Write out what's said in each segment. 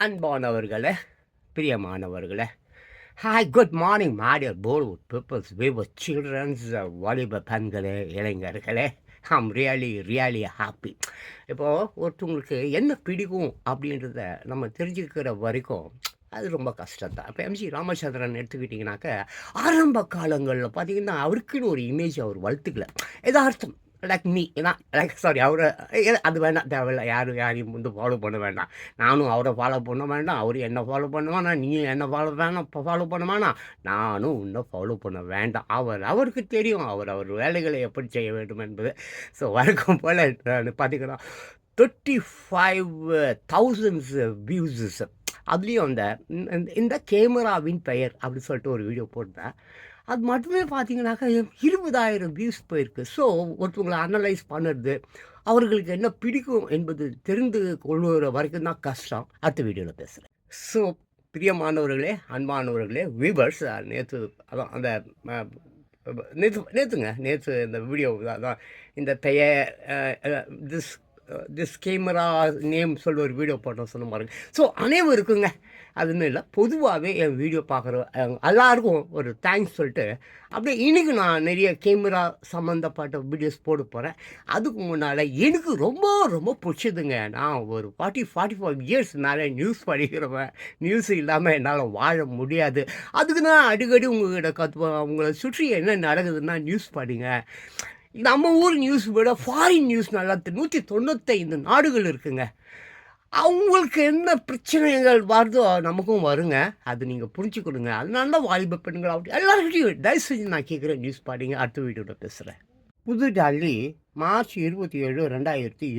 அன்பானவர்களே, பிரியமானவர்களே, hi good morning my dear போல்வுட் பீப்பிள்ஸ், விவர் சில்ட்ரன்ஸ், வாலிப பெண்களே, இளைஞர்களே. I'm really happy. இப்போது ஒருத்தவங்களுக்கு என்ன பிடிக்கும் அப்படின்றத நம்ம தெரிஞ்சுக்கிற வரைக்கும் அது ரொம்ப கஷ்டம் தான். இப்போ எம்ஜி ராமச்சந்திரன் எடுத்துக்கிட்டிங்கனாக்க, ஆரம்ப காலங்களில் பார்த்தீங்கன்னா அவருக்குன்னு ஒரு இமேஜ் அவர் வளர்த்துக்கல. எதார்த்தம் லைக் மீ ஏன்னா லைக் சாரி அவரை அது வேண்டாம், தேவையில்லை. யாரையும் வந்து ஃபாலோ பண்ண வேண்டாம். நானும் அவரை ஃபாலோ பண்ண வேண்டாம், அவரு என்ன ஃபாலோ பண்ண வேணாம், நீயும் என்ன ஃபாலோ பண்ண வேணாம், நானும் இன்னும் ஃபாலோ பண்ண வேண்டாம். அவருக்கு தெரியும் அவர் வேலைகளை எப்படி செய்ய வேண்டும் என்பது. ஸோ வழக்கம் போல் பார்த்தீங்கன்னா 35,000 வியூஸஸ். அதுலேயும் இந்த கேமராவின் பெயர் அப்படின்னு சொல்லிட்டு ஒரு வீடியோ போட்டேன். அது மட்டுமே பார்த்தீங்கன்னாக்கா 20,000 வியூஸ் போயிருக்கு. ஸோ ஒருத்தவங்களை அனலைஸ் பண்ணுறது, அவர்களுக்கு என்ன பிடிக்கும் என்பது தெரிந்து கொள்ளுற வரைக்கும் தான் கஷ்டம். அடுத்த வீடியோவில் பேசுகிறேன். ஸோ பிரியமானவர்களே, அன்பானவர்களே, வியூவர்ஸ், நேற்று அதான் அந்த நேற்று இந்த வீடியோ தான் இந்த திஸ் கேமரா நேம் சொல்லி ஒரு வீடியோ போட்டோம் சொன்ன பாருங்க. ஸோ அனைவருக்குங்க அதுன்னு இல்லை, பொதுவாகவே என் வீடியோ பார்க்குற எல்லாருக்கும் ஒரு தேங்க்ஸ் சொல்லிட்டு அப்படியே இன்றைக்கி நான் நிறைய கேமரா சம்மந்தப்பட்ட வீடியோஸ் போட போகிறேன். அதுக்கு முன்னால் எனக்கு ரொம்ப ரொம்ப பிடிச்சதுங்க, நான் ஒரு 45 இயர்ஸ் மேலே நியூஸ் படிக்கிறவன். நியூஸ் இல்லாமல் என்னால் வாழ முடியாது. அதுக்கு தான் அடிக்கடி உங்கள்கிட்ட கற்றுவேன். அவங்கள சுற்றி என்ன நடக்குதுன்னா நியூஸ் படிங்க. நம்ம ஊர் நியூஸ் விட ஃபாரின் நியூஸ் நல்லா 195 நாடுகள் இருக்குங்க. அவங்களுக்கு என்ன பிரச்சனைகள் வருதோ நமக்கும் வருங்க. அது நீங்கள் புரிஞ்சுக்கணுங்க. அதனால தான் வாலிப பெண்கள் அப்படி எல்லாருக்கிட்டையும் தயவு செஞ்சு நான் கேட்குறேன், நியூஸ் பாடிங்க. அடுத்த வீடியோவில் பேசுகிறேன். புதுடெல்லி, மார்ச் 27,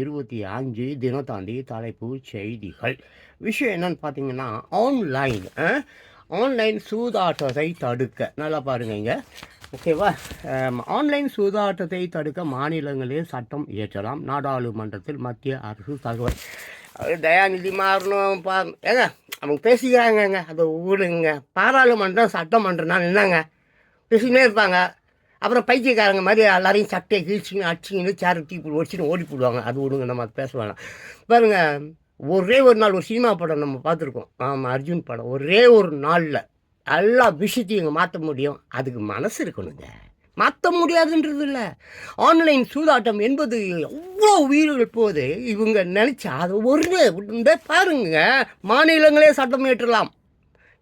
2025 தினத்தாண்டி தலைப்பு செய்திகள். விஷயம் என்னன்னு பார்த்தீங்கன்னா, ஆன்லைன் சூதாட்டத்தை தடுக்க. நல்லா பாருங்க இங்கே, ஓகேவா? ஆன்லைன் சூதாட்டத்தை தடுக்க மாநிலங்களில் சட்டம் இயற்றலாம். நாடாளுமன்றத்தில் மத்திய அரசு தகவல். தயாநிதி மாறணும் ஏங்க அவங்க பேசிக்கிறாங்கங்க, அதை விடுங்க. பாராளுமன்றம் சட்டமன்றம்னா என்னங்க பேசிக்கினே இருப்பாங்க. அப்புறம் பைத்தியக்காரங்க மாதிரி எல்லாரையும் சட்டையை கிழிச்சிங்க அடிச்சிங்கன்னு சேரை டீப்பு ஒடிச்சின்னு ஓடி போடுவாங்க. அது விடுங்க, நம்ம அது பேச வேணாம். பாருங்கள், ஒரே ஒரு நாள் ஒரு சினிமா படம் நம்ம பார்த்துருக்கோம். ஆமாம், அர்ஜுன் படம். ஒரே ஒரு நாளில் எல்லா விஷயத்தையும் இங்கே மாற்ற முடியும். அதுக்கு மனசு இருக்கணுங்க. மாற்ற முடியாதுன்றது இல்லை. ஆன்லைன் சூதாட்டம் என்பது எவ்வளோ உயிர்கள் போது இவங்க நினச்சா அது ஒரு பாருங்க, மாநிலங்களே சட்டம் இயற்றலாம்.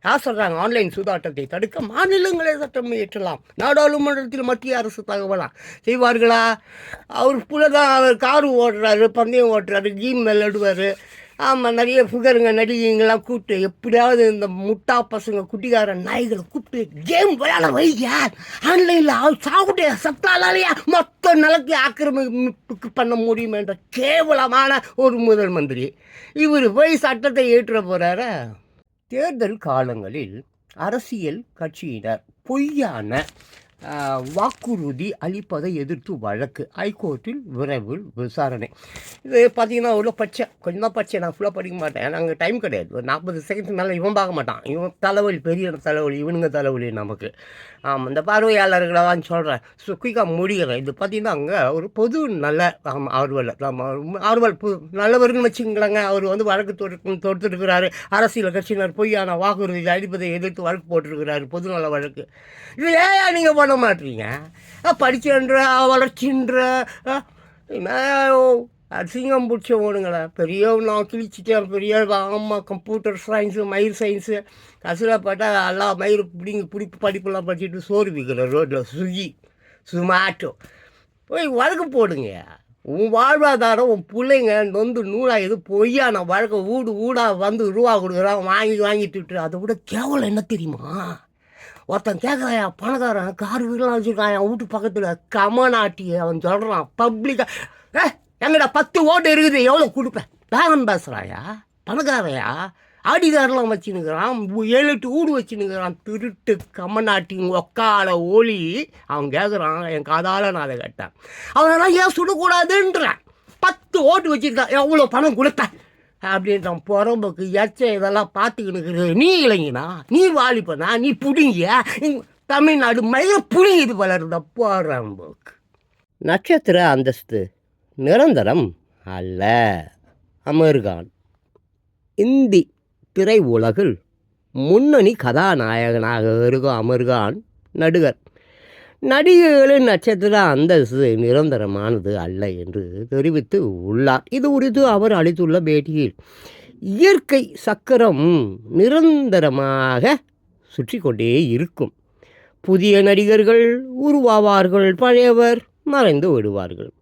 யார் சொல்கிறாங்க? ஆன்லைன் சூதாட்டத்தை தடுக்க மாநிலங்களே சட்டம் இயற்றலாம். நாடாளுமன்றத்தில் மத்திய அரசு தகவலாம் செய்வார்களா? அவர் புலதான், அவர் காரு ஓட்டுறாரு, பந்தயம் ஓட்டுறாரு, கேம் விளையாடுவார். ஆமாம், நிறைய ஃபிகருங்க நடிகைங்கெல்லாம் கூப்பிட்டு எப்படியாவது இந்த முட்டா பசங்க குட்டிக்கார நாய்களை கூப்பிட்டு கேம் விளையாட வைங்க. ஆன்லைனில் சாப்பிட்டு சத்தாலையா மொத்த நிலத்தை ஆக்கிரமிப்புக்கு பண்ண முடியும் என்ற கேவலமான ஒரு முதல் மந்திரி இவர் போய் சட்டத்தை ஏற்ற போகிறார. தேர்தல் காலங்களில் அரசியல் கட்சியினர் பொய்யான வாக்குறுதி அளிப்பதை எதிர்த்து வழக்கு. ஹைகோர்ட்டில் விரைவில் விசாரணை. இது பார்த்தீங்கன்னா அவ்வளோ கொஞ்சம் தான் பச்சை. நான் ஃபுல்லாக படிக்க மாட்டேன், ஏன்னா அங்கே டைம் கிடையாது. ஒரு 40 செகண்ட் மேலே இவன் பார்க்க மாட்டான். இவன் தலைவலி, பெரிய தலைவலி, இவனுங்க தலைவலி நமக்கு. ஆமாம், இந்த பார்வையாளர்களான்னு சொல்கிறேன். ஸோ குயிக்காக முடிகிறேன். இது பார்த்தீங்கன்னா அங்கே ஒரு பொது நல்ல ஆர்வல் நல்லவர்னு வச்சுக்கலாங்க. அவர் வந்து வழக்கு தொடுத்துருக்கிறாரு. அரசியல் கட்சியினர் பொய்யான வாக்குறுதி அளிப்பதை எதிர்த்து வழக்கு போட்டிருக்கிறாரு, பொது நல வழக்கு. இது ஏன் நீங்கள் பண்ண மாட்டீங்க? படிச்சுன்ற வளர்ச்சின்ற அசிங்கம் பிடிச்ச ஓடுங்களா? பெரிய நான் கிழிச்சிட்டேன், பெரிய ஆமாம், கம்ப்யூட்டர் சயின்ஸு, மயிர் சயின்ஸு. கசில் பார்த்தா எல்லாம் மயிர் பிடிப்பு படிப்பெல்லாம் படிச்சுட்டு சோறு விற்கிற ரோட்டில் சுமாட்டோ போய் வழக்கு போடுங்க. உன் வாழ்வாதாரம், உன் பிள்ளைங்க நொந்து நூலாக எது பொய்யான வழக்க ஊடாக வந்து ரூபா கொடுக்குறான், வாங்கிட்டு. அதை விட கேவலம் என்ன தெரியுமா? ஒருத்தன் கேட்குறான், பணக்காரன் கார் வீடெலாம் வச்சுருக்கான், என் வீட்டு பக்கத்தில் கமநாட்டி. அவன் சொல்கிறான் பப்ளிக்காக, எங்கடா 10 ஓட்டு இருக்குது, எவ்வளோ கொடுப்பேன்? பேரம் பேசுகிறாயா? பணக்காரையா? ஆடிகாரெலாம் வச்சுன்னுக்கிறான், 7-8 வீடு வச்சுன்னுக்கிறான். திருட்டு கமநாட்டி ஒக்கால ஒளி. அவன் கேட்குறான், என் காதால் நான் அதை கேட்டேன். அவனெல்லாம் ஏன் சுடக்கூடாதுன்றான். 10 ஓட்டு வச்சுருக்கான், எவ்வளோ பணம் கொடுப்பேன் அப்படின்றான். புறம்போக்கு இதெல்லாம் பார்த்துக்கின்னு நீ இளைஞனா, நீ வாலிப்பனா, நீ புடிங்கிய தமிழ்நாடு மயில புடிங்கிது வளருத புறம்போக்கு. நட்சத்திர அந்தஸ்து நிரந்தரம் அல்ல. அமர்கான். இந்தி திரை உலகில் முன்னணி கதாநாயகனாக இருக்கும் அமர்கான் நடிகர். நடிகைகளின் நட்சத்திர அந்தஸ்து நிரந்தரமானது அல்ல என்று தெரிவித்து உள்ளார். இது குறித்து அவர் அளித்துள்ள பேட்டியில், இயற்கை சக்கரம் நிரந்தரமாக சுற்றி கொண்டே இருக்கும். புதிய நடிகர்கள் உருவாவார்கள், பழையவர் மறைந்து விடுவார்கள்.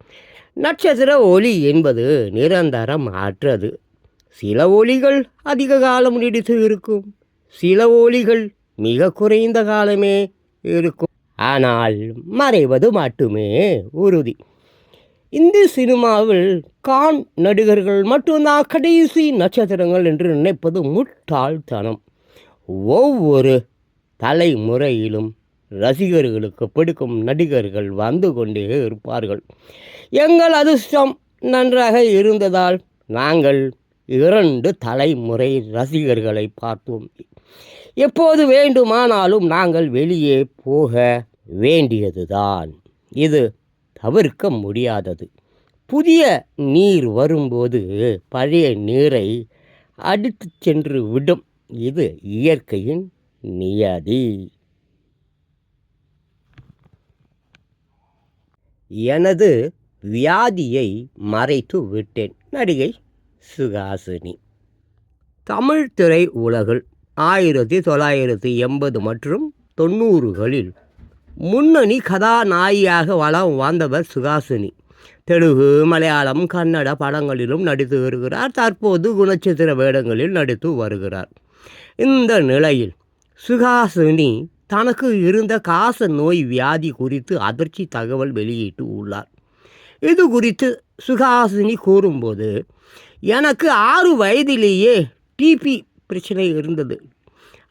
நட்சத்திர ஒளி என்பது நிரந்தரம் அற்றது. சில ஒளிகள் அதிக காலம் நீடித்து இருக்கும், சில ஒளிகள் மிக குறைந்த காலமே இருக்கும், ஆனால் மறைவது மட்டுமே உறுதி. இந்தி சினிமாவில் கான் நடிகர்கள் மட்டும்தான் கடைசி நட்சத்திரங்கள் என்று நினைப்பது முட்டாள்தனம். ஒவ்வொரு தலைமுறையிலும் ரசிகர்களுக்கு பிடிக்கும் நடிகர்கள் வந்து கொண்டே இருப்பார்கள். எங்கள் அதிர்ஷ்டம் நன்றாக இருந்ததால் நாங்கள் 2 தலைமுறை ரசிகர்களை பார்த்தோம். எப்போது வேண்டுமானாலும் நாங்கள் வெளியே போக வேண்டியதுதான். இது தவிர்க்க முடியாதது. புதிய நீர் வரும்போது பழைய நீரை அடித்து சென்று விடும். இது இயற்கையின் நியதி. எனது வியாதியை மறைத்து விட்டேன். நடிகை சுஹாசினி. தமிழ் திரை உலகில் 1980 மற்றும் 90களில் முன்னணி கதாநாயகியாக வலம் வந்தவர் சுஹாசினி. தெலுங்கு, மலையாளம், கன்னட படங்களிலும் நடித்து வருகிறார். தற்போது குணச்சித்திர வேடங்களில் நடித்து வருகிறார். இந்த நிலையில் சுஹாசினி தனக்கு இருந்த காச நோய் வியாதி குறித்து அதிர்ச்சி தகவல் வெளியிட்டு உள்ளார். இது குறித்து சுஹாசினி கூறும்போது, எனக்கு 6 வயதிலேயே டிபி பிரச்சனை இருந்தது.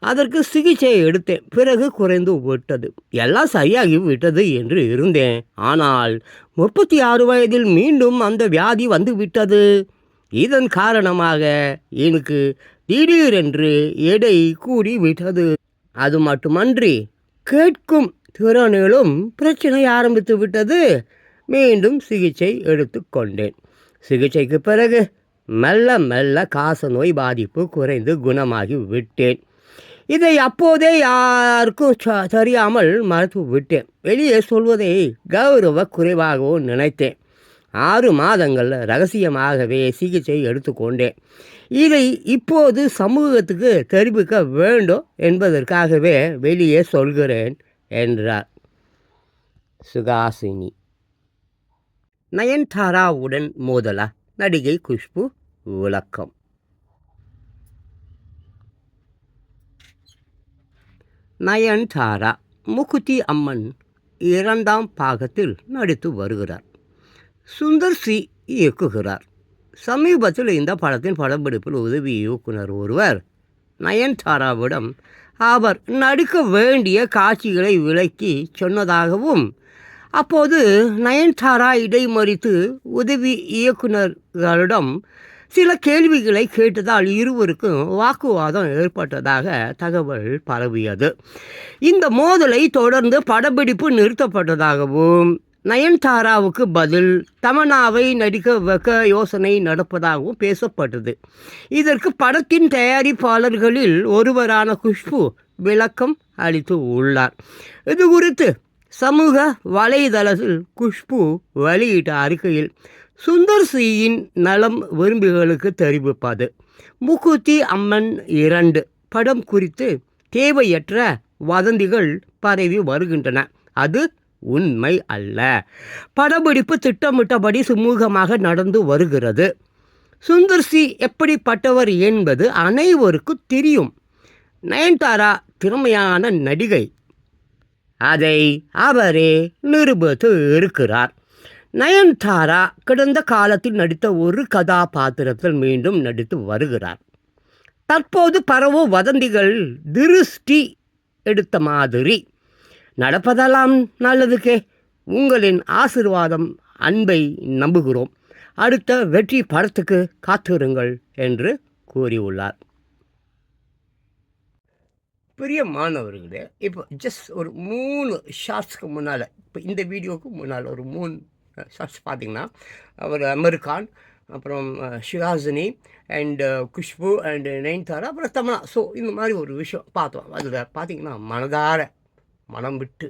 அதற்கு சிகிச்சை எடுத்தேன். பிறகு குறைந்து விட்டது. எல்லாம் சரியாகி விட்டது என்று இருந்தேன். ஆனால் 36 வயதில் மீண்டும் அந்த வியாதி வந்து விட்டது. இதன் காரணமாக எனக்கு திடீரென்று எடை கூடி விட்டது. அது மட்டுமன்றி கேட்கும் திறனிலும் பிரச்சனை ஆரம்பித்து விட்டது. மீண்டும் சிகிச்சை எடுத்து கொண்டேன். சிகிச்சைக்கு பிறகு மெல்ல மெல்ல காச நோய் பாதிப்பு குறைந்து குணமாகி விட்டேன். இதை அப்போதே யாருக்கும் தெரியாமல் மறைத்து விட்டேன். வெளியே சொல்வதை கௌரவ குறைவாகவும் நினைத்தேன். 6 மாதங்கள் ரகசியமாகவே சிகிச்சை எடுத்துக்கொண்டேன். இதை இப்போது சமூகத்துக்கு தெரிவிக்க வேண்டும் என்பதற்காகவே வெளியே சொல்கிறேன் என்றார் சுஹாசினி. நயன்தாராவுடன் மோதலா? நடிகை குஷ்பு விளக்கம். நயன்தாரா மூக்குத்தி அம்மன் 2ஆம் பாகத்தில் நடித்து வருகிறார். சுந்தர் சி இயக்குகிறார். சமீபத்தில் இந்த படத்தின் படப்பிடிப்பில் உதவி இயக்குனர் ஒருவர் நயன்தாராவிடம் அவர் நடிக்க வேண்டிய காட்சிகளை விளக்கி சொன்னதாகவும், அப்போது நயன்தாரா இடைமறித்து உதவி இயக்குனர்களிடம் சில கேள்விகளை கேட்டதால் இருவருக்கும் வாக்குவாதம் ஏற்பட்டதாக தகவல் பரவியது. இந்த மோதலை தொடர்ந்து படப்பிடிப்பு நிறுத்தப்பட்டதாகவும், நயன்தாராவுக்கு பதில் தமன்னாவை நடிக்க வைக்க யோசனை நடப்பதாகவும் பேசப்பட்டது. இதற்கு படத்தின் தயாரிப்பாளர்களில் ஒருவரான குஷ்பு விளக்கம் அளித்து உள்ளார். இது குறித்து சமூக வலைதளத்தில் குஷ்பு வெளியிட்ட அறிக்கையில், சுந்தர் சியின் நலம் விரும்பிகளுக்கு தெரிவிப்பது, மூக்குத்தி அம்மன் 2 படம் குறித்து தேவையற்ற வதந்திகள் பரவி வருகின்றன. அது உண்மை அல்ல. படப்பிடிப்பு திட்டமிட்டபடி சுமூகமாக நடந்து வருகிறது. சுந்தர் சி எப்படிப்பட்டவர் என்பது அனைவருக்கும் தெரியும். நயன்தாரா திறமையான நடிகை. அதை அவரே நிரூபித்து இருக்கிறார். நயன்தாரா கடந்த காலத்தில் நடித்த ஒரு கதாபாத்திரத்தில் மீண்டும் நடித்து வருகிறார். தற்போது பரவும் வதந்திகள் திருஷ்டி எடுத்த மாதிரி. நடப்பதெல்லாம் நல்லதுக்கே. உங்களின் ஆசீர்வாதம், அன்பை நம்புகிறோம். அடுத்த வெற்றி படத்துக்கு காத்திருங்கள் என்று கூறியுள்ளார். பிரியமானவர்களே, இப்போ ஜஸ்ட் ஒரு 3 ஷார்ட்ஸ்க்கு முன்னால், இப்போ இந்த வீடியோவுக்கு முன்னால் ஒரு 3 ஷார்ட்ஸ் பார்த்திங்கன்னா, அவர் அமீர் கான் அப்புறம் ஷிஹாசினி அண்டு குஷ்பு அண்டு நயன்தாரா அப்புறம் தமனா. ஸோ இந்த மாதிரி ஒரு விஷயம் பார்த்தோம். அதில் பார்த்தீங்கன்னா மனதார மனம் விட்டு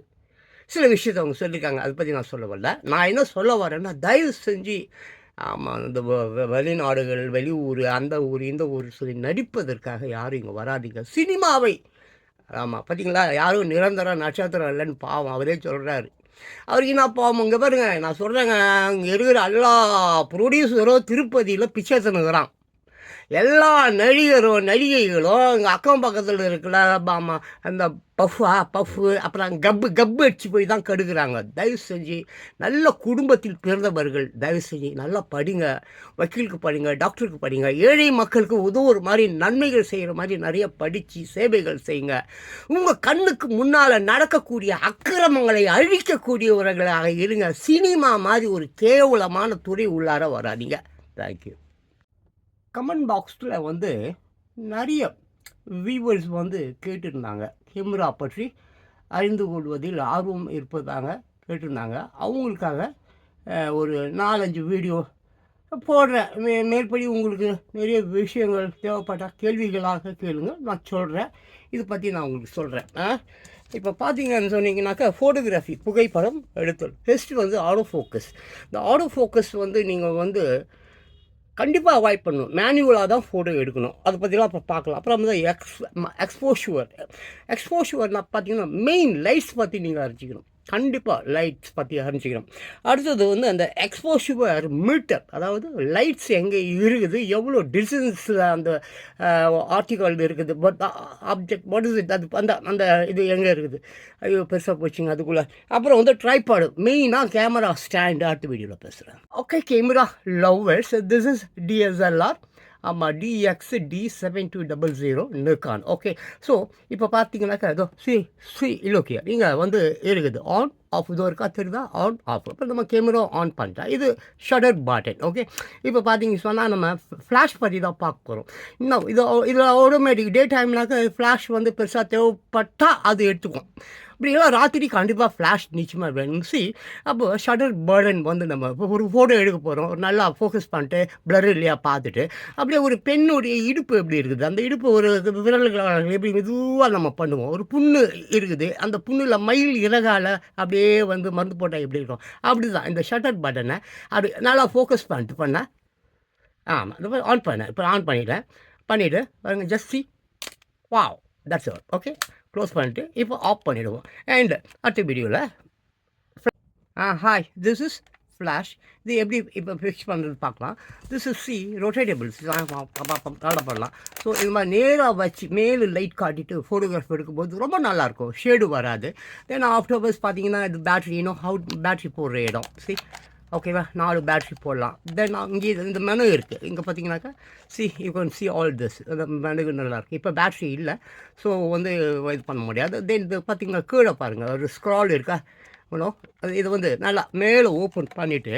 சில விஷயத்தை அவங்க சொல்லியிருக்காங்க. அதை பற்றி நான் சொல்ல வரல. நான் என்ன சொல்ல வரேன்னா, தயவு செஞ்சு ஆமாம், இந்த வெளிநாடுகள், வெளியூர், அந்த ஊர், இந்த ஊர் சொல்லி நடிப்பதற்காக யாரும் இங்கே வராதீங்க. சினிமாவை ஆமாம் பார்த்தீங்களா, யாரும் நிரந்தர நட்சத்திரம் இல்லைன்னு பாவம் அவரே சொல்கிறாரு. அவருக்கு என்ன பாவம்? இங்கே பாருங்க, நான் சொல்கிறேங்க, இங்கே இருக்கிற எல்லா ப்ரொடியூசரும் திருப்பதியில் பிச்சை தின்னுக்கிறான். எல்லா நடிகரும் நடிகைகளும் இங்கே அக்கம் பக்கத்தில் இருக்கிற அந்த பஃப்பு அப்புறம் கப்பு அடிச்சு போய் தான் கெடுக்கிறாங்க. தயவு செஞ்சு நல்ல குடும்பத்தில் பிறந்தவர்கள் தயவு செஞ்சு நல்லா படிங்க, வக்கீலுக்கு படிங்க, டாக்டருக்கு படிங்க, ஏழை மக்களுக்கு உதவுற மாதிரி நன்மைகள் செய்கிற மாதிரி நிறைய படித்து சேவைகள் செய்யுங்க. உங்கள் கண்ணுக்கு முன்னால் நடக்கக்கூடிய அக்கிரமங்களை அழிக்கக்கூடியவர்களாக இருங்க. சினிமா மாதிரி ஒரு கேவலமான துறை உள்ளார வராதிங்க. தேங்க்யூ. கமெண்ட் பாக்ஸில் வந்து நிறைய வியூவர்ஸ் வந்து கேட்டிருந்தாங்க, கேமரா பற்றி அறிந்து கொள்வதில் ஆர்வம் இருப்பதாக கேட்டிருந்தாங்க. அவங்களுக்காக ஒரு 4-5 வீடியோ போடுறேன். மேற்படி உங்களுக்கு நிறைய விஷயங்கள் தேவைப்பட்ட கேள்விகளாக கேளுங்க, நான் சொல்கிறேன். இது பற்றி நான் உங்களுக்கு சொல்கிறேன். இப்போ பார்த்தீங்கன்னு சொன்னீங்கன்னாக்கா, ஃபோட்டோகிராஃபி புகைப்படம் எடுத்தல் ஃபஸ்ட்டு வந்து ஆட்டோ ஃபோக்கஸ். இந்த ஆட்டோ ஃபோக்கஸ் வந்து நீங்கள் வந்து கண்டிப்பாக அவாய்ட் பண்ணணும். மேனுவலாக தான் ஃபோட்டோ எடுக்கணும். அதை பற்றிலாம் இப்போ பார்க்கலாம். அப்புறம் வந்து எக்ஸ்போஷுவர்னால் பார்த்தீங்கன்னா மெயின் லைட்ஸ் பற்றி நீங்கள் அறிஞ்சிக்கணும். கண்டிப்பாக லைட்ஸ் பற்றி அறிஞ்சிக்கணும். அடுத்தது வந்து அந்த எக்ஸ்போஷுவர் மீட்டர், அதாவது லைட்ஸ் எங்கே இருக்குது, எவ்வளோ டிஸ்டன்ஸில் அந்த ஆர்டிகல் இருக்குது, but object what is it, அது அந்த அந்த இது எங்கே இருக்குது. ஐயோ பெருசாக போச்சுங்க அதுக்குள்ளே. அப்புறம் வந்து ட்ரைபாடு, மெயினாக கேமரா ஸ்டாண்டு அடுத்த வீடியோவில் பேசுகிறேன். Okay, camera lovers, this is DSLR. ஆமாம், DXD7200 நிக்கான். ஓகே, ஸோ இப்போ பார்த்தீங்கன்னாக்கா இதோ இல்லோக்கியா இங்கே வந்து இருக்குது ஆன் ஆஃப். இதோ இருக்கா தெரியுதா, ஆன் ஆஃப். இப்போ நம்ம கேமரா ஆன் பண்ணிட்டா இது ஷட்டர் பட்டன். ஓகே, இப்போ பார்த்தீங்க சொன்னால் நம்ம ஃப்ளாஷ் பற்றி தான் பார்க்க போகிறோம். இன்னும் இதில் ஆட்டோமேட்டிக் டே டைம்னாக்க ஃப்ளாஷ் வந்து பெருசாக தேவைப்பட்டால் அது எடுத்துக்கும். இப்படிலாம் ராத்திரி கண்டிப்பாக ஃப்ளாஷ் நிச்சயமாக வேணும். அப்போது ஷட்டர் பர்டன் வந்து நம்ம ஒரு ஃபோட்டோ எடுக்க போகிறோம், நல்லா ஃபோக்கஸ் பண்ணிட்டு பிளர் இல்லையா பார்த்துட்டு, அப்படியே ஒரு பெண்ணுடைய இடுப்பு எப்படி இருக்குது, அந்த இடுப்பு ஒரு விரல்களால் எப்படி மெதுவாக நம்ம பண்ணுவோம். ஒரு புண்ணு இருக்குது, அந்த புண்ணில் மயில் இறகால அப்படியே வந்து மருந்து போட்டால் எப்படி இருக்கும், அப்படி தான் இந்த ஷட்டர் பட்டனை அப்படி நல்லா ஃபோக்கஸ் பண்ணிட்டு பண்ணேன். ஆமாம், இந்த மாதிரி ஆன் பண்ணேன். இப்போ ஆன் பண்ணிவிட்டு பாருங்கள், just wow, that's all. Okay, close பண்ணிட்டு இப்போ ஆஃப் பண்ணிவிடுவோம். அண்ட் அடுத்த வீடியோவில் ஹாய், திஸ் இஸ் ஃப்ளாஷ். இது எப்படி இப்போ ஃபிக்ஸ் பண்ணுறது பார்க்கலாம். திஸ் இஸ் ரொட்டேட்டபிள்ஸ் நல்லா பண்ணலாம். ஸோ இது மாதிரி நேராக வச்சு மேலே லைட் காட்டிட்டு ஃபோட்டோகிராஃப் எடுக்கும்போது ரொம்ப நல்லாயிருக்கும், ஷேடு வராது. தென் ஆஃப்டர்வர்ஸ் பார்த்தீங்கன்னா இது பேட்ரி, பேட்ரி போடுற இடம். ஓகேவா, 4 பேட்ரி போடலாம். தென் இங்கே இந்த மெனு இருக்குது. இங்கே பார்த்தீங்கன்னாக்கா you can see all this. இந்த மெனு நல்லாயிருக்கு. இப்போ பேட்ரி இல்லை, ஸோ வந்து இது பண்ண முடியாது. தென் இது பார்த்தீங்கன்னா கீழே பாருங்கள், ஒரு ஸ்க்ரால் இருக்கா, இது வந்து நல்லா மேலே ஓப்பன் பண்ணிவிட்டு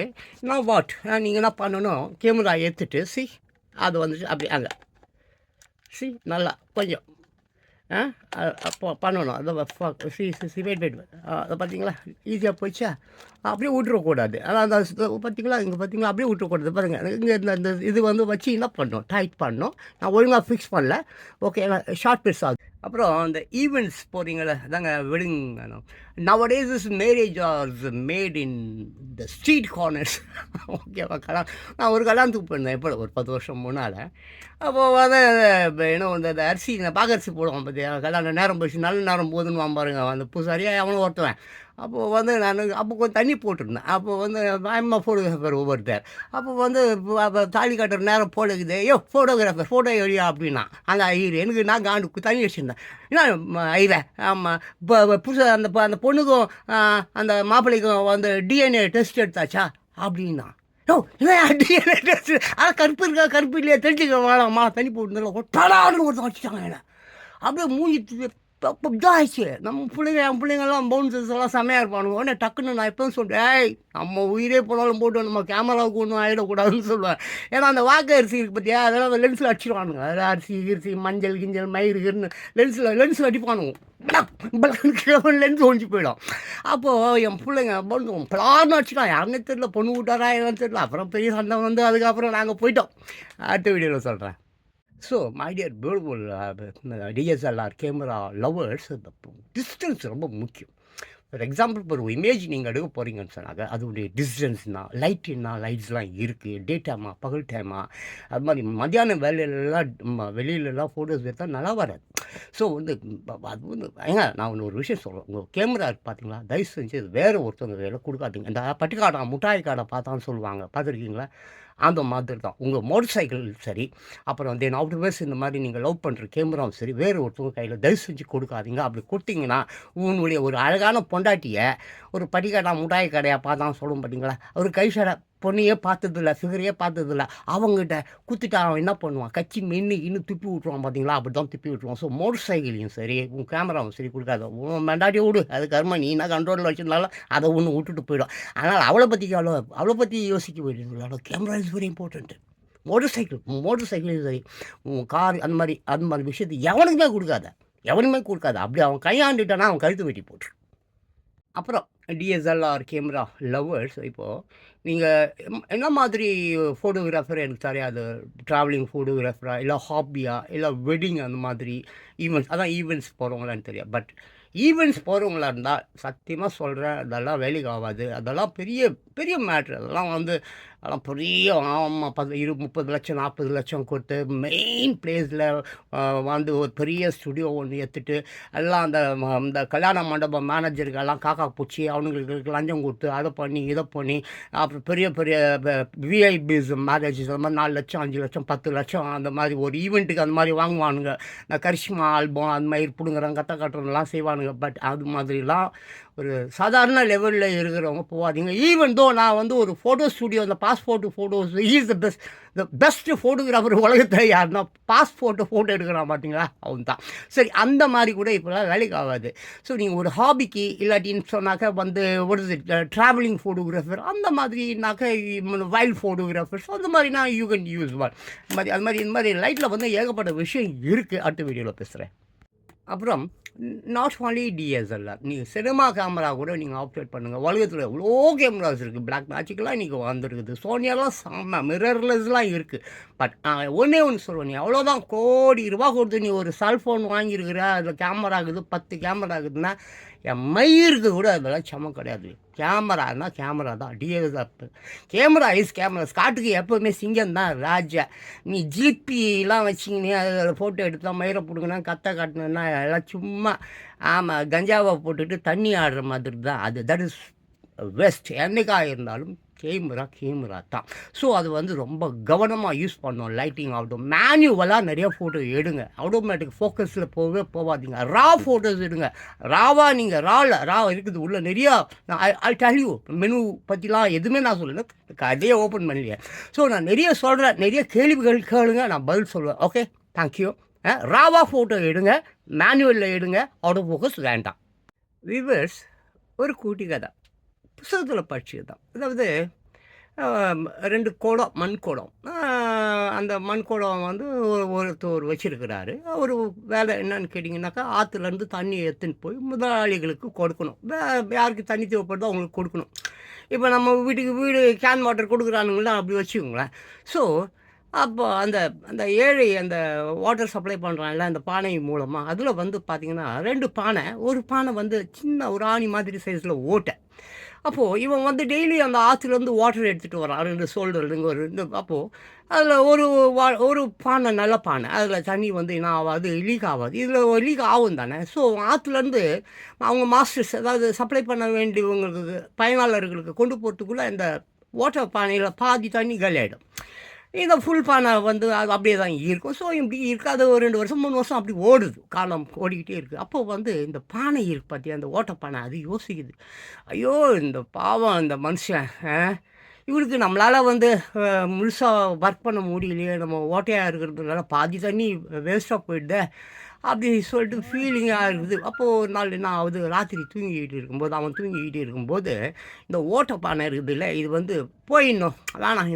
நான் நீங்கள் என்ன பண்ணணும், கேமரா எடுத்துகிட்டு அது வந்துட்டு அப்படி அங்கே நல்லா கொஞ்சம் அப்போ பண்ணணும். அதை வெயிட் அதை பார்த்தீங்களா, ஈஸியாக போயிடுச்சா. அப்படியே விட்டுறக்கூடாது. அதான் அந்த பார்த்தீங்களா, இங்கே பார்த்தீங்களா, அப்படியே விட்டுறக்கூடாது. பாருங்கள், இங்கே இந்த இது வந்து வச்சு என்ன பண்ணணும், டைட் பண்ணணும். நான் ஒழுங்காக ஃபிக்ஸ் பண்ணல. ஓகே, ஷார்ட் பீஸ் ஆகுது. அப்புறம் அந்த ஈவெண்ட்ஸ் போகிறீங்களே, அதாங்க wedding. Nowadays is marriage are made in the street corners. ஓகேவா, நான் ஒரு கல்யாணத்துக்கு போயிருந்தேன் எப்போ ஒரு 10 வருஷம் முன்னால். அப்போது வந்து இந்த அரிசி, இந்த பாகரிசி போடுவான் பார்த்தியா, கல்யாணம் நேரம் போயிடுச்சு, நல்ல நேரம் போதுன்னு பாருங்க அந்த பூசாரியாக அவனும் ஒருத்துவேன். அப்போது வந்து நான் அப்போ கொஞ்சம் தண்ணி போட்டிருந்தேன். அப்போ வந்து அம்மா ஃபோட்டோகிராஃபர் ஒவ்வொருத்தர். அப்போ வந்து தாலி கட்டுற நேரம் போடுக்குது, ஃபோட்டோகிராஃபர் ஃபோட்டோ எழுதியா அப்படின்னா அந்த ஐயர் எனக்கு நான் காண்டு தண்ணி வச்சுருந்தேன். என்ன ஐயரை, ஆமாம், இப்போ புதுசாக அந்த பொண்ணுக்கும் அந்த மாப்பிள்ளைக்கும் வந்து டிஎன்ஏ டெஸ்ட் எடுத்தாச்சா அப்படின்னா, டிஎன்ஏ டெஸ்ட், ஆனால் கருப்பு இருக்கா கருப்பு இல்லையா தெரிஞ்சுக்க வேணாம்மா, தண்ணி போட்டுருந்தாலும் படாடுன்னு ஒருத்தன் வச்சுட்டாங்க என்ன. அப்படியே மூஞ்சி அப்போ இதாகிடுச்சு. நம்ம என் பிள்ளைங்கள்லாம் பவுன்சர்ஸ் எல்லாம் செம்மையாக இருப்பானுங்க. உடனே டக்குன்னு நான் எப்போவும் சொல்கிறேன், நம்ம உயிரே போனாலும் போட்டு நம்ம கேமராவுக்கு ஒன்றும் ஆகிடக்கூடாதுன்னு சொல்லுவேன். ஏன்னா அந்த வாக்கு அரிசி இருக்குது பார்த்தியா, அதெல்லாம் லென்ஸில் அடிச்சிடுவானுங்க. அதில் அரிசி மஞ்சள் கிஞ்சள் மயிறு லென்ஸில் அடிப்பானுங்க. லென்ஸ் ஒழிஞ்சு போயிடும். அப்போது என் பிள்ளைங்க பிளான்னு வச்சுக்கலாம், யாருன்னே தெரியல, பொண்ணு விட்டாரா என்னன்னு தெரியல. அப்புறம் பெரிய சண்டை வந்து அதுக்கப்புறம் நாங்கள் போயிட்டோம். அடுத்த வீடியோவில் சொல்கிறேன். So my dear beautiful DSLR camera lovers, இந்த டிஸ்டன்ஸ் ரொம்ப முக்கியம். ஃபார் எக்ஸாம்பிள், இப்போ ஒரு இமேஜ் நீங்கள் எடுக்க போகிறீங்கன்னு சொன்னாங்க, அதோடைய டிஸ்டன்ஸ்னா, லைட்ஸ்லாம் இருக்குது, டே டைமா பகல் டைமா, அது மாதிரி மத்தியானம் வெளியிலலாம் ஃபோட்டோஸ் எடுத்தால் நல்லா வராது. ஸோ வந்து அது வந்து ஏங்க நான் ஒன்று ஒரு விஷயம் சொல்கிறேன், உங்கள் கேமரா பார்த்தீங்களா, தயவு செஞ்சு இது வேறு ஒருத்தவங்க கையில் கொடுக்காதீங்க. இந்த பட்டிக்காடா முட்டாய் காடை பார்த்தான்னு சொல்லுவாங்க, பார்த்துருக்கீங்களா? அந்த மாதிரி தான் உங்கள் மோட்டர் சைக்கிள் சரி, அப்புறம் தென் அவுட்வேர்ஸ் இந்த மாதிரி நீங்கள் லவ் பண்ணுற கேமராவும் சரி, வேறு ஒருத்தவங்க கையில் தயவு செஞ்சு கொடுக்காதீங்க. அப்படி கொடுத்தீங்கன்னா உன்னுடைய ஒரு அழகான பொண்டாட்டியை ஒரு பட்டிக்காடா முட்டாய் கடையாக பார்த்தான்னு சொல்லும் பார்த்தீங்களா, ஒரு கைஷடை பொண்ணையே பார்த்ததில்ல, ஃபிகரையே பார்த்ததில்ல, அவங்ககிட்ட குத்துட்டு அவன் என்ன பண்ணுவான், கச்சி மென்னு இன்னும் துப்பி விட்ருவான் பார்த்தீங்களா, அப்படி தான் துப்பி விட்ருவான். ஸோ மோட்டர் சைக்கிளையும் சரி, உன் கேமராவும் சரி கொடுக்காத. உன் மெண்டாட்டி விடு, அது கர்மா, நீ என்ன கண்ட்ரோலில் வச்சுருந்தாலும் அதை ஒன்று விட்டுட்டு போயிடும். அதனால் அவளை பற்றி யோசிக்க வேண்டியது. Camera is very important. Motor சைக்கிளையும் சரி, உன் கார், அந்த மாதிரி விஷயத்தை எவனுக்குமே கொடுக்காத. அப்படி அவன் கையாண்டுட்டானா அவன் கழுத்து வெட்டி போட்டுரு. அப்புறம் டிஎஸ்எல்ஆர் கேமரா லவ்வர்ஸ், இப்போது நீங்கள் என்ன மாதிரி ஃபோட்டோகிராஃபர் எனக்கு தெரியாது, ட்ராவலிங் ஃபோட்டோகிராஃபரா, இல்லை ஹாபியா, இல்லை வெட்டிங் அந்த மாதிரி ஈவெண்ட்ஸ் போகிறவங்களான்னு தெரியாது. பட் ஈவெண்ட்ஸ் போகிறவங்களா இருந்தால் சத்தியமாக சொல்கிறேன், அதெல்லாம் வேலைக்கு ஆகாது. அதெல்லாம் பெரிய பெரிய மேட்ரு. அதெல்லாம் பெரிய 30 லட்சம் 40 லட்சம் கொடுத்து மெயின் பிளேஸில் வந்து ஒரு பெரிய ஸ்டுடியோ ஒன்று எடுத்துட்டு எல்லாம் அந்த கல்யாண மண்டபம் மேனேஜருக்கெல்லாம் காக்கா பூச்சி அவனுங்களுக்கு லஞ்சம் கொடுத்து அதை பண்ணி இதை பண்ணி, அப்புறம் பெரிய பெரிய விஐபிஸ் மேரேஜஸ் அந்த மாதிரி 4 லட்சம் 5 லட்சம் 10 லட்சம் அந்த மாதிரி ஒரு ஈவெண்ட்டுக்கு அந்த மாதிரி வாங்குவானுங்க. இந்த கரிஷ்மா ஆல்பம் அந்த மாதிரி பிடுங்குறாங்க, கத்த கட்டுறதுலாம் செய்வானுங்க. பட் அது மாதிரிலாம் ஒரு சாதாரண லெவலில் இருக்கிறவங்க போகாதீங்க. ஈவன் தோ நான் வந்து ஒரு ஃபோட்டோ ஸ்டுடியோ, அந்த photos is the best photographer உலகத்தில் யாருன்னா ஃபோட்டோ எடுக்கிறான் பார்த்தீங்களா, அவன் தான். சரி, அந்த மாதிரி கூட இப்போலாம் வேலைக்கு ஆகாது. ஸோ நீங்கள் ஒரு ஹாபிக்கு இல்லாட்டின்னு சொன்னாக்கா வந்து ட்ராவலிங் ஃபோட்டோகிராஃபர், அந்த மாதிரினாக்கா வைல்ட் ஃபோட்டோகிராஃபர்ஸ், அந்த மாதிரினா யூ கேன் யூஸ் இந்த மாதிரி லைட்டில் வந்து ஏகப்பட்ட விஷயம் இருக்குது. அடுத்த வீடியோவில் பேசுகிறேன். அப்புறம் நாட் ஒன்லி டிஎஸ்எல்ஆர், நீங்கள் சினிமா கேமரா கூட நீங்கள் ஆப்ரேட் பண்ணுங்கள். உலகத்தில் எவ்வளோ கேமராஸ் இருக்குது, பிளாக் மேஜிக்லாம் இன்றைக்கி வந்துருக்குது, சோனியாலாம் செம்ம மிரர்லெஸ்லாம் இருக்குது. பட் நான் ஒன்றே ஒன்று சொல்லுவேன், நீ அவ்வளோதான் கோடி ரூபா கொடுத்து நீ ஒரு செல்ஃபோன் வாங்கியிருக்கிற, அதில் கேமரா இருக்குது, 10 கேமரா இருக்குதுன்னா என் மயிருக்கு கூட அதெல்லாம் சமம் கிடையாது. கேமரானா கேமரா தான். டிஎஸ்எல்ஆர் கேமரா காட்டுக்கு எப்போவுமே சிங்கம் தான் ராஜா. நீ ஜிபிலாம் வச்சிங்கன்னு அதில் ஃபோட்டோ எடுத்தால் மயிரை பிடுங்கினா கத்த காட்டணுன்னா எல்லாம் சும்மா ஆமாம் கஞ்சாவை போட்டுட்டு தண்ணி ஆடுற மாதிரி தான் அது. That is west. என்றைக்காக இருந்தாலும் கேமரா தான். ஸோ அது வந்து ரொம்ப கவனமாக யூஸ் பண்ணோம். லைட்டிங் ஆகட்டும், மேனுவலாக நிறைய ஃபோட்டோ எடுங்க. ஆட்டோமேட்டிக் ஃபோக்கஸில் போகாதீங்க. ஃபோட்டோஸ் எடுங்க. நீங்கள் ரா இருக்குது உள்ள நிறையா. ஐ டெல் யூ, மெனு பற்றிலாம் எதுவுமே நான் சொல்லலை, கதையை ஓப்பன் பண்ணலையே. ஸோ நான் நிறைய சொல்கிறேன், நிறைய கேள்விகள் கேளுங்க, நான் பதில் சொல்லுவேன். Okay, thank you. ஃபோட்டோ எடுங்க, மேனுவலில் எடுங்க, ஆட்டோ ஃபோக்கஸ் வேண்டாம். வியூவர்ஸ், ஒரு கூட்டி கதை புத்தகத்தில் படிச்சது தான். அதாவது 2 குடம், மண் குடம். அந்த மண் குடம் வந்து ஒருத்தர் வச்சுருக்கிறாரு. ஒரு வேலை என்னன்னு கேட்டிங்கனாக்கா, ஆற்றுலேருந்து தண்ணி எடுத்துன்னு போய் முதலாளிகளுக்கு கொடுக்கணும். யாருக்கு தண்ணி தேவைப்படுதோ அவங்களுக்கு கொடுக்கணும். இப்போ நம்ம வீடு கேன் வாட்டர் கொடுக்குறானுங்களா, அப்படி வச்சுக்கோங்களேன். ஸோ அப்போ அந்த ஏழை அந்த வாட்டர் சப்ளை பண்ணுறாங்கல்ல, அந்த பானை மூலமாக அதில் வந்து பார்த்திங்கன்னா 2 பானை. ஒரு பானை வந்து சின்ன ஒரு ஆணி மாதிரி சைஸில் ஓட்டை. அப்போது இவன் வந்து டெய்லி அந்த ஆற்றுலேருந்து வாட்டர் எடுத்துகிட்டு வரான், 2 ஷோல்டருங்க ஒரு அப்போது அதில் ஒரு பானை, நல்ல பானை, அதில் தண்ணி வந்து என்ன ஆகாது, லீக் ஆகாது. இதில் லீக் ஆகும் தானே. ஸோ ஆற்றுலேருந்து அவங்க மாஸ்டர்ஸ், அதாவது சப்ளை பண்ண வேண்டியவங்களுக்கு, பயனாளர்களுக்கு கொண்டு போகிறதுக்குள்ளே இந்த வாட்டர் பானையில் பாதி தண்ணி காலியாகிடும். இந்த ஃபுல் பானை வந்து அது அப்படியே தான் இருக்கும். ஸோ இப்படி இருக்காது, ஒரு 2 வருஷம் 3 வருஷம் அப்படி ஓடுது, காலம் ஓடிக்கிட்டே இருக்குது. அப்போ வந்து இந்த பானை இருக்குது பார்த்தியா, அந்த ஓட்ட பானை, அது யோசிக்குது, ஐயோ இந்த பாவம் இந்த மனுஷன் இவருக்கு நம்மளால் வந்து முழுசாக ஒர்க் பண்ண முடியலையே, நம்ம ஓட்டையாக இருக்கிறதுனால பாதி தண்ணி வேஸ்ட்டாக போயிடுதே அப்படி சொல்லிட்டு ஃபீலிங்காக இருக்குது. அப்போது ஒரு நாள் என்ன ஆகுது, ராத்திரி தூங்கிக்கிட்டு இருக்கும்போது அவன் தூங்கிக்கிட்டு இருக்கும்போது இந்த ஓட்டப்பானை இருக்குதுல்ல, இது வந்து போயிடணும் வேணாம்,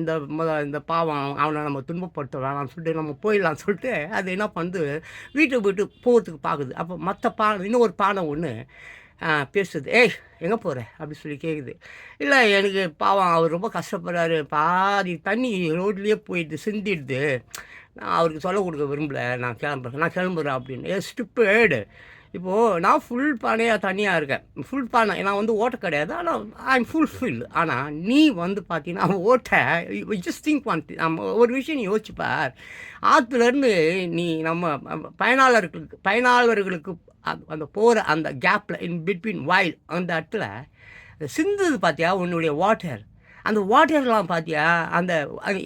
இந்த பாவம் அவனை நம்ம துன்பப்படுத்த வேணாம்னு சொல்லிட்டு நம்ம போயிடலாம்னு சொல்லிட்டு அது என்ன பண்ணுது, வீட்டை விட்டு போகிறதுக்கு பார்க்குது. அப்போ மற்ற பானை இன்னொரு பானை ஒன்று பேசுது. ஏய் எங்கே போகிற அப்படி சொல்லி கேட்குது. இல்லை எனக்கு பாவம் அவர் ரொம்ப கஷ்டப்படுறாரு, பாதி தண்ணி ரோட்லேயே போயிட்டு சிந்திடுது, நான் அவருக்கு சொல்ல கொடுக்க விரும்பல, நான் கிளம்புறேன் அப்படின்னு. ஸ்டூபிட், இப்போது நான் ஃபுல் பானையாக தனியாக இருக்கேன், ஃபுல் பானை, நான் வந்து ஓட்ட கிடையாது, ஆனால் ஐ எம் ஃபுல்ஃபில். ஆனால் நீ வந்து பார்த்தீங்கன்னா ஓட்ட ஜஸ்ட் திங்க் நம்ம ஒரு விஷயம் நீ யோசிச்சுப்பார். ஆற்றுலேருந்து நீ நம்ம பயனாளர்களுக்கு அந்த போகிற அந்த கேப்பில் இன் பிட்வீன் வாயில் அந்த இடத்துல சிந்துது பார்த்தியா உன்னுடைய வாட்டர், அந்த வாட்டர்லாம் பார்த்தியா, அந்த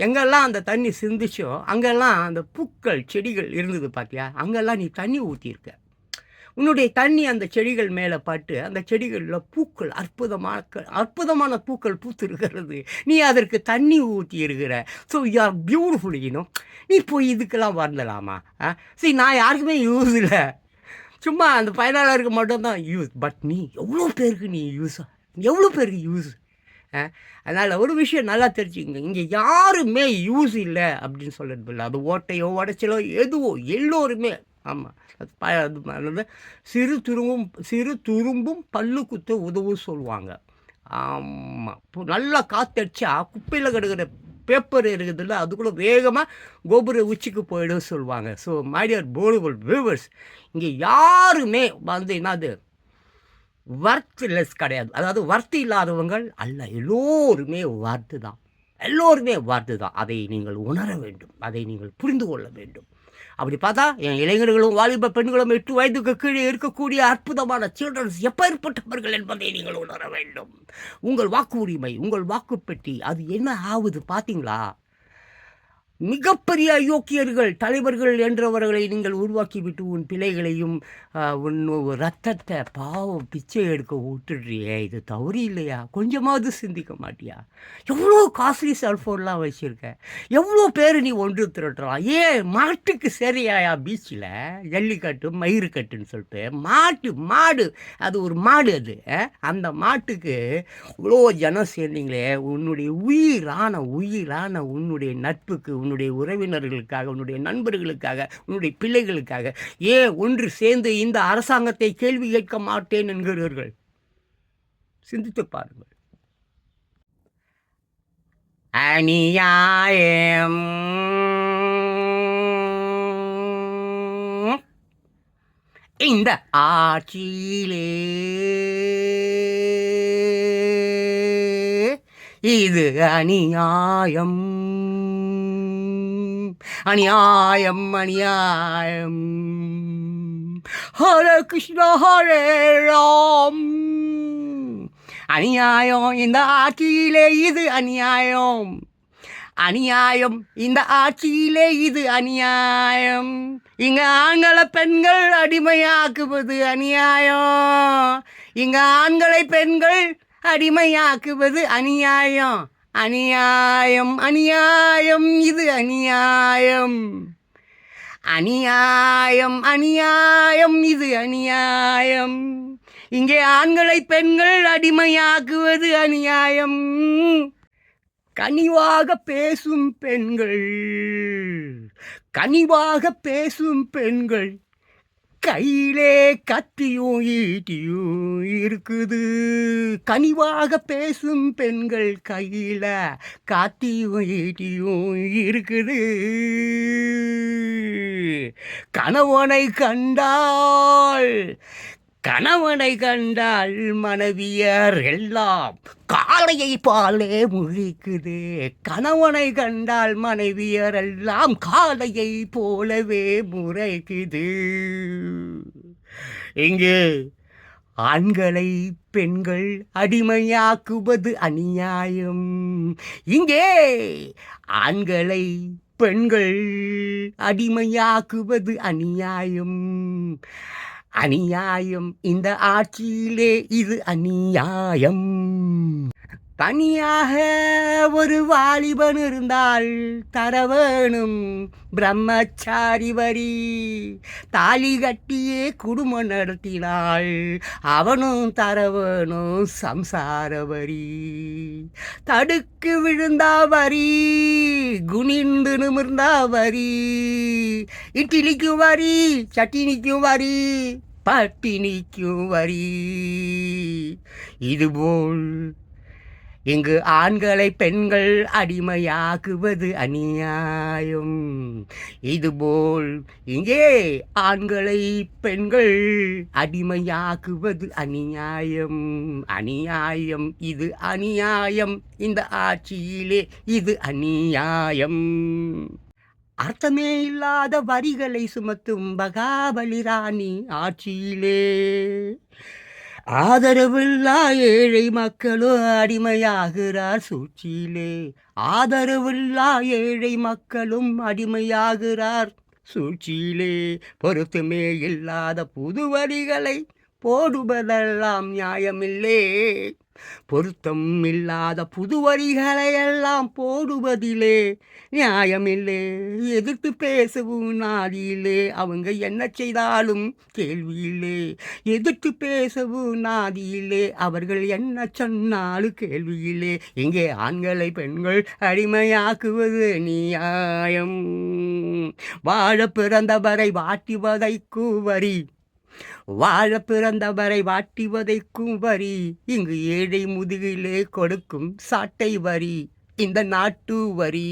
எங்கெல்லாம் அந்த தண்ணி சிந்துச்சோ அங்கெல்லாம் அந்த பூக்கள் செடிகள் இருந்தது பார்த்தியா, அங்கெல்லாம் நீ தண்ணி ஊற்றியிருக்க. உன்னுடைய தண்ணி அந்த செடிகள் மேலே பட்டு அந்த செடிகளில் பூக்கள் அற்புதமான பூக்கள் பூத்து இருக்கிறது, நீ அதற்கு தண்ணி ஊற்றி இருக்கிற. So you are beautiful. நீ போய் இதுக்கெல்லாம் வரலாமா? சரி, நான் யாருக்குமே யூஸ் இல்லை, சும்மா அந்த பயனாளருக்கு மட்டும்தான் யூஸ். பட் நீ எவ்வளோ பேருக்கு யூஸ். அதனால் ஒரு விஷயம் நல்லா தெரிஞ்சுக்கங்க, இங்கே யாருமே யூஸ் இல்லை அப்படின்னு சொல்கிறது இல்லை. அது ஓட்டையோ உடைச்சலோ எதுவோ எல்லோருமே. ஆமாம், அது சிறு துரும்பும் பல்லு குத்த உதவும் சொல்லுவாங்க. ஆமாம், நல்லா காற்றடிச்சா குப்பையில் கிடக்கிற பேப்பர் இருக்குதுல்ல, அது கூட வேகமாக கோபுர உச்சிக்கு போயிடும் சொல்லுவாங்க. ஸோ மை டியர் போலபிள் வியூவர்ஸ், இங்கே யாருமே வந்து என்னது வர்த்லெஸ் கிடையாது, அதாவது வர்த்து இல்லாதவங்கள் அல்ல, எல்லோருமே வர்த்து தான். அதை நீங்கள் உணர வேண்டும், அதை நீங்கள் புரிந்து கொள்ள வேண்டும். அப்படி பார்த்தா என் இளைஞர்களும் வாலிப பெண்களும் 8 வயதுக்கு கீழே இருக்கக்கூடிய அற்புதமான சில்ட்ரன்ஸ் எப்பேற்பட்டவர்கள் என்பதை நீங்கள் உணர வேண்டும். உங்கள் வாக்கு உரிமை, உங்கள் வாக்குப்பெட்டி அது என்ன ஆகுது பார்த்தீங்களா? மிகப்பெரிய அயோக்கியர்கள் தலைவர்கள் என்றவர்களை நீங்கள் உருவாக்கிவிட்டு உன் பிள்ளைகளையும் உன் ரத்தத்தை பாவம் பிச்சை எடுக்க விட்டுடுறியே, இது தவறு இல்லையா? கொஞ்சமாவது சிந்திக்க மாட்டியா? எவ்வளோ காஸ்ட்லி செல்ஃபோன்லாம் வச்சுருக்க, எவ்வளோ பேர் நீ ஒன்று திரட்டுறான். ஏன் மாட்டுக்கு சரியாயா பீச்சில் ஜல்லிக்கட்டு மயிறு கட்டுன்னு சொல்லிட்டு மாடு அது ஒரு மாடு, அது அந்த மாட்டுக்கு இவ்வளோ ஜனம் சேர்ந்தீங்களே, உன்னுடைய உயிரான உன்னுடைய நட்புக்கு, உன்னுடைய உறவினர்களுக்காக, உன்னுடைய நண்பர்களுக்காக, உன்னுடைய பிள்ளைகளுக்காக ஏன் ஒன்று சேர்ந்து இந்த அரசாங்கத்தை கேள்வி கேட்க மாட்டேன் என்கிறீர்கள்? சிந்தித்து பாருங்கள். அநியாயம், இந்த ஆட்சியிலே இது அநியாயம். ஹரே கிருஷ்ணா ஹரே ராம். அநியாயம் இந்த ஆட்சியிலே இது அநியாயம். இந்த ஆட்சியிலே இது அநியாயம். இங்க ஆண்களை பெண்கள் அடிமையாக்குவது அநியாயம். இங்க ஆண்களை பெண்கள் அடிமையாக்குவது அநியாயம். இது அநியாயம். இது அநியாயம். இங்கே ஆண்களை பெண்கள் அடிமையாக்குவது அநியாயம். கனிவாக பேசும் பெண்கள் கையிலே கத்தியும் ஈட்டியும் இருக்குது. கனிவாக பேசும் பெண்கள் கையில கத்தியும் ஈட்டியும் இருக்குது. கணவனை கண்டால் மனைவியர் எல்லாம் காளையை பாலே முழிக்குது. கணவனை கண்டால் மனைவியர் எல்லாம் காளையை போலவே முறைக்குது. இங்கே ஆண்களை பெண்கள் அடிமையாக்குவது அநியாயம். இங்கே ஆண்களை பெண்கள் அடிமையாக்குவது அநியாயம். இந்த ஆட்சியிலே இது அநியாயம். தனியாக ஒரு வாலிபன் இருந்தால் தரவேணும் பிரம்மச்சாரி வரி. தாலி கட்டியே குடும்பம் நடத்தினாள் அவனும் தரவேணும் சம்சார வரி. தடுக்கு விழுந்தா வரி, குனிந்து நிமிர்ந்தா வரி, இட்லிக்கும் வரி, சட்டினிக்கும் வரி, பட்டினிக்கும் வரி. இதுபோல் இங்கு ஆண்களை பெண்கள் அடிமையாக்குவது அநியாயம். இதுபோல் இங்கே ஆண்களை பெண்கள் அடிமையாக்குவது அநியாயம். அநியாயம், இது அநியாயம். இந்த ஆட்சியிலே இது அநியாயம். அர்த்தமே இல்லாத வரிகளை சுமத்தும் பகாபலி ராணி ஆட்சியிலே ஆதரவில்லா ஏழை மக்களோ அடிமையாகிறார் சூழ்ச்சியிலே. ஆதரவில்லா ஏழை மக்களும் அடிமையாகிறார் சூழ்ச்சியிலே. பொருத்தமே இல்லாத புது வரிகளை போடுவதெல்லாம் நியாயமில்லே. பொருத்தம் இல்லாத புது வரிகளை எல்லாம் போடுவதிலே நியாயமில்லை. எதிர்த்து பேசவும் நாதியிலே, அவங்க என்ன செய்தாலும் கேள்வியில்லே. எதிர்த்து பேசவும் நாதியிலே, அவர்கள் என்ன சொன்னாலும் கேள்வியிலே. இங்கே ஆண்களை பெண்கள் அடிமையாக்குவது நியாயம். வாழ பிறந்தவரை வாட்டி வதைக்கும் வரி, வாழ பிறந்தவரை வாட்டி வதைக்கும் வரி, இங்கு ஏழை முதுகிலே கொடுக்கும் சாட்டை வரி, இந்த நாட்டு வரி.